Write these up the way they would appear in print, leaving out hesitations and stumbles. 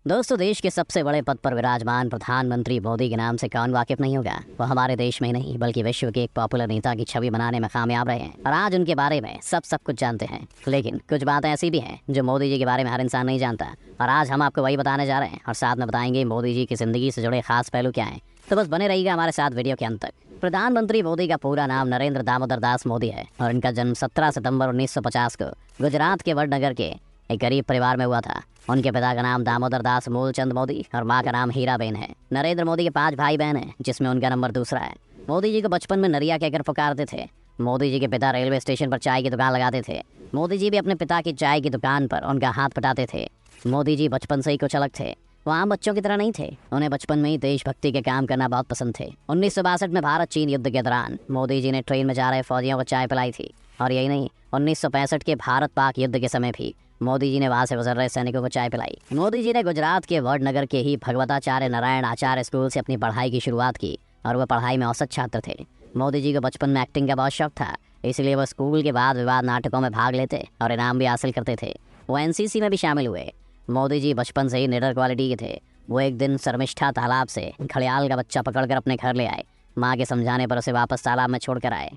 दोस्तों, देश के सबसे बड़े पद पर विराजमान प्रधानमंत्री मोदी के नाम से कौन वाकिफ नहीं होगा। वो हमारे देश में ही नहीं बल्कि विश्व के एक पॉपुलर नेता की छवि बनाने में कामयाब रहे हैं और आज उनके बारे में सब कुछ जानते हैं। लेकिन कुछ बातें ऐसी भी हैं जो मोदी जी के बारे में हर इंसान नहीं जानता और आज हम आपको वही बताने जा रहे हैं और साथ में बताएंगे मोदी जी की जिंदगी से जुड़े खास पहलू क्या हैं। तो बस बने रहिएगा हमारे साथ वीडियो के अंत तक। प्रधानमंत्री मोदी का पूरा नाम नरेंद्र दामोदर दास मोदी है और इनका जन्म 17 सितंबर 1950 को गुजरात के वडनगर के एक गरीब परिवार में हुआ था। उनके पिता का नाम दामोदर दास मूलचंद मोदी और माँ का नाम हीराबेन है। नरेंद्र मोदी के 5 भाई बहन हैं जिसमें उनका नंबर दूसरा है। मोदी जी को बचपन में नरिया कहकर पुकारते थे। मोदी जी के पिता रेलवे स्टेशन पर चाय की दुकान लगाते थे। मोदी जी भी अपने पिता की चाय की दुकान पर उनका हाथ पटाते थे। मोदी जी बचपन से ही कुछ अलग थे। वो आम बच्चों की तरह नहीं थे। उन्हें बचपन में ही देशभक्ति के काम करना बहुत पसंद थे। 1962 में भारत चीन युद्ध के दौरान मोदी जी ने ट्रेन में जा रहे फौजियों को चाय पिलाई थी। और यही नहीं, 1965 के भारत पाक युद्ध के समय भी मोदी जी ने वहां से गुजर रहे सैनिकों को चाय पिलाई। मोदी जी ने गुजरात के वडनगर के ही भगवताचार्य नारायण आचार्य स्कूल से अपनी पढ़ाई की शुरुआत की और वह पढ़ाई में औसत छात्र थे। मोदी जी को बचपन में एक्टिंग का बहुत शौक था, इसलिए वो स्कूल के बाद विवाद नाटकों में भाग लेते और इनाम भी हासिल करते थे। वो एनसीसी में भी शामिल हुए। मोदी जी बचपन से ही निडर क्वालिटी के थे। वो एक दिन शर्मिष्ठा तालाब से घड़ियाल का बच्चा पकड़कर अपने घर ले आए। माँ के समझाने पर उसे वापस तालाब में छोड़कर आए।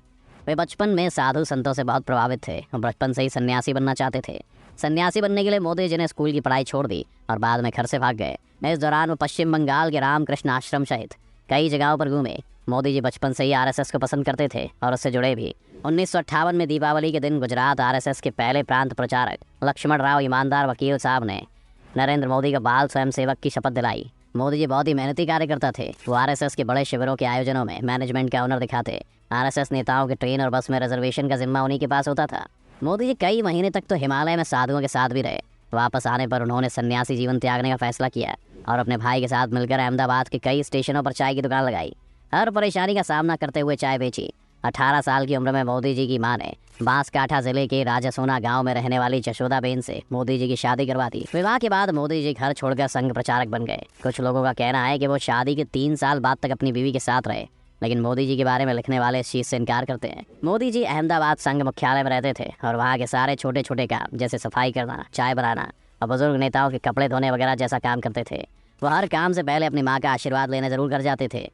वे बचपन में साधु संतों से बहुत प्रभावित थे और बचपन से ही सन्यासी बनना चाहते थे। सन्यासी बनने के लिए मोदी जी ने स्कूल की पढ़ाई छोड़ दी और बाद में घर से भाग गए। इस दौरान वो पश्चिम बंगाल के रामकृष्ण आश्रम सहित कई जगहों पर घूमे। मोदी जी बचपन से ही आरएसएस को पसंद करते थे और उससे जुड़े भी। 1958 में दीपावली के दिन गुजरात आरएसएस के पहले प्रांत प्रचारक लक्ष्मण राव ईमानदार वकील साहब ने नरेंद्र मोदी को बाल स्वयंसेवक की शपथ दिलाई। मोदी जी बहुत ही मेहनती कार्यकर्ता थे। वो आरएसएस के बड़े शिविरों के आयोजनों में मैनेजमेंट का हुनर दिखाते। आरएसएस नेताओं के ट्रेन और बस में रिजर्वेशन का जिम्मा उन्हीं के पास होता था। मोदी जी कई महीने तक तो हिमालय में साधुओं के साथ भी रहे। वापस आने पर उन्होंने सन्यासी जीवन त्यागने का फैसला किया और अपने भाई के साथ मिलकर अहमदाबाद के कई स्टेशनों पर चाय की दुकान लगाई। हर परेशानी का सामना करते हुए चाय बेची। 18 साल की उम्र में मोदी जी की मां ने बांसकाठा जिले के राजासोना गांव में रहने वाली जशोदाबेन से मोदी जी की शादी करवा दी। विवाह के बाद मोदी जी घर छोड़कर संघ प्रचारक बन गए। कुछ लोगों का कहना है कि वो शादी के 3 साल बाद तक अपनी बीवी के साथ रहे, लेकिन मोदी जी के बारे में लिखने वाले इस चीज से इनकार करते हैं। मोदी जी अहमदाबाद संघ मुख्यालय में रहते थे और वहाँ के सारे छोटे छोटे काम जैसे सफाई करना, चाय बनाना और बुजुर्ग नेताओं के कपड़े धोने वगैरह जैसा काम करते थे। वो हर काम से पहले अपनी माँ का आशीर्वाद लेने जरूर कर जाते थे।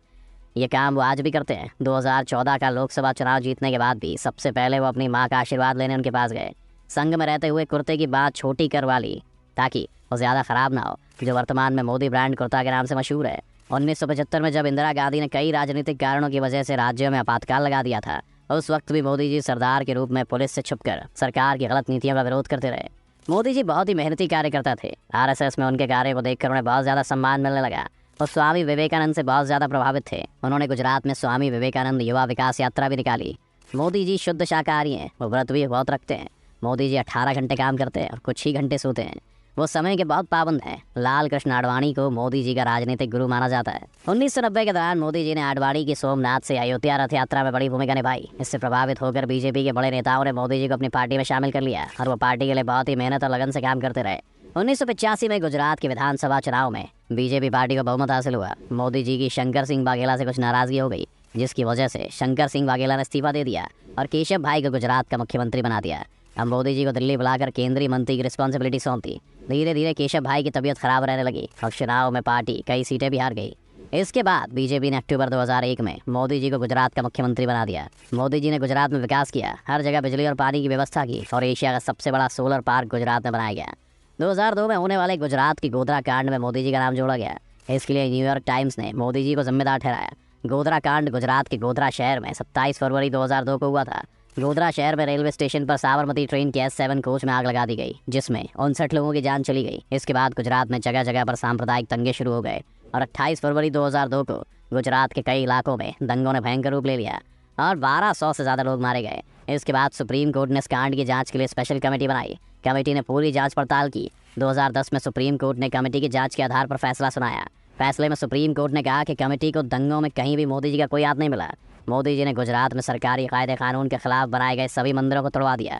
ये काम वो आज भी करते हैं। 2014 का लोकसभा चुनाव जीतने के बाद भी सबसे पहले वो अपनी माँ का आशीर्वाद लेने उनके पास गए। संघ में रहते हुए कुर्ते की बात छोटी करवा ली ताकि वो ज़्यादा ख़राब ना हो, जो वर्तमान में मोदी ब्रांड कुर्ता के नाम से मशहूर है। 1975 में जब इंदिरा गांधी ने कई राजनीतिक कारणों की वजह से राज्यों में आपातकाल लगा दिया था, उस वक्त भी मोदी जी सरदार के रूप में पुलिस से छुपकर सरकार की गलत नीतियों का विरोध करते रहे। मोदी जी बहुत ही मेहनती कार्यकर्ता थे। आरएसएस में उनके कार्य को देखकर उन्हें बहुत ज़्यादा सम्मान मिलने लगा। वो स्वामी विवेकानंद से बहुत ज़्यादा प्रभावित थे। उन्होंने गुजरात में स्वामी विवेकानंद युवा विकास यात्रा भी निकाली। मोदी जी शुद्ध शाकाहारी हैं। वो व्रत भी बहुत रखते हैं। मोदी जी 18 घंटे काम करते हैं और कुछ ही घंटे सोते हैं। वो समय के बहुत पाबंद हैं। लाल कृष्ण आडवाणी को मोदी जी का राजनीतिक गुरु माना जाता है। 1990 के दौरान मोदी जी ने आडवाणी की सोमनाथ से अयोध्या रथ यात्रा में बड़ी भूमिका निभाई। इससे प्रभावित होकर बीजेपी के बड़े नेताओं ने मोदी जी को अपनी पार्टी में शामिल कर लिया और वो पार्टी के लिए बहुत ही मेहनत और लगन से काम करते रहे। 1985 में गुजरात के विधानसभा चुनाव में बीजेपी पार्टी को बहुमत हासिल हुआ। मोदी जी की शंकर सिंह वाघेला से कुछ नाराजगी हो गई, जिसकी वजह से शंकर सिंह वाघेला ने इस्तीफा दे दिया और केशव भाई को गुजरात का मुख्यमंत्री बना दिया। अब मोदी जी को दिल्ली बुलाकर केंद्रीय मंत्री की रिस्पॉन्सिबिलिटी सौंप दी। धीरे धीरे केशव भाई की तबीयत खराब रहने लगी और चुनाव में पार्टी कई सीटें भी हार गई। इसके बाद बीजेपी ने अक्टूबर 2001 में मोदी जी को गुजरात का मुख्यमंत्री बना दिया। मोदी जी ने गुजरात में विकास किया, हर जगह बिजली और पानी की व्यवस्था की और एशिया का सबसे बड़ा सोलर पार्क गुजरात में बनाया गया। 2002 में होने वाले गुजरात की गोधरा कांड में मोदी जी का नाम जोड़ा गया। इसके लिए न्यूयॉर्क टाइम्स ने मोदी जी को जिम्मेदार ठहराया। गोधरा कांड गुजरात के गोधरा शहर में 27 फरवरी 2002 को हुआ था। गोधरा शहर में रेलवे स्टेशन पर साबरमती ट्रेन के S7 कोच में आग लगा दी गई, जिसमें 59 लोगों की जान चली गई। इसके बाद गुजरात में जगह जगह पर सांप्रदायिक दंगे शुरू हो गए और 28 फरवरी 2002 को गुजरात के कई इलाकों में दंगों ने भयंकर रूप ले लिया और 1200 से ज़्यादा लोग मारे गए। इसके बाद सुप्रीम कोर्ट ने इस कांड की जांच के लिए स्पेशल कमेटी बनाई। कमेटी ने पूरी जांच पड़ताल की। 2010 में सुप्रीम कोर्ट ने कमेटी की जांच के आधार पर फैसला सुनाया। फैसले में सुप्रीम कोर्ट ने कहा कि कमेटी को दंगों में कहीं भी मोदी जी का कोई हाथ नहीं मिला। मोदी जी ने गुजरात में सरकारी कायदे कानून के खिलाफ बनाए गए सभी मंदिरों को तोड़वा दिया।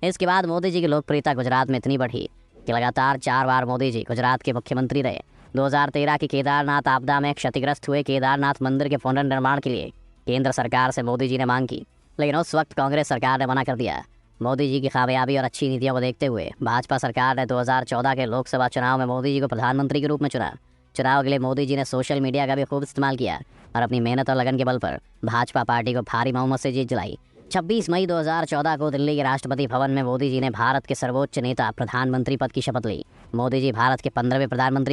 इसके बाद मोदी जी की लोकप्रियता गुजरात में इतनी बढ़ी कि लगातार 4 बार मोदी जी गुजरात के मुख्यमंत्री रहे। 2013 की केदारनाथ आपदा में क्षतिग्रस्त हुए केदारनाथ मंदिर के पुनर्निर्माण के लिए केंद्र सरकार से मोदी जी ने मांग की, लेकिन उस वक्त कांग्रेस सरकार ने मना कर दिया। मोदी जी की कामयाबी और अच्छी नीतियों को देखते हुए भाजपा सरकार ने 2014 के लोकसभा चुनाव में मोदी जी को प्रधानमंत्री के रूप में चुना। चुनाव के लिए मोदी जी ने सोशल मीडिया का भी खूब इस्तेमाल किया और अपनी मेहनत और लगन के बल पर भाजपा पार्टी को भारी बहुमत से जीत दिलाई। 26 मई 2014 को दिल्ली के राष्ट्रपति भवन में मोदी जी ने भारत के सर्वोच्च नेता प्रधानमंत्री पद की शपथ ली। मोदी जी भारत के 15वें प्रधानमंत्री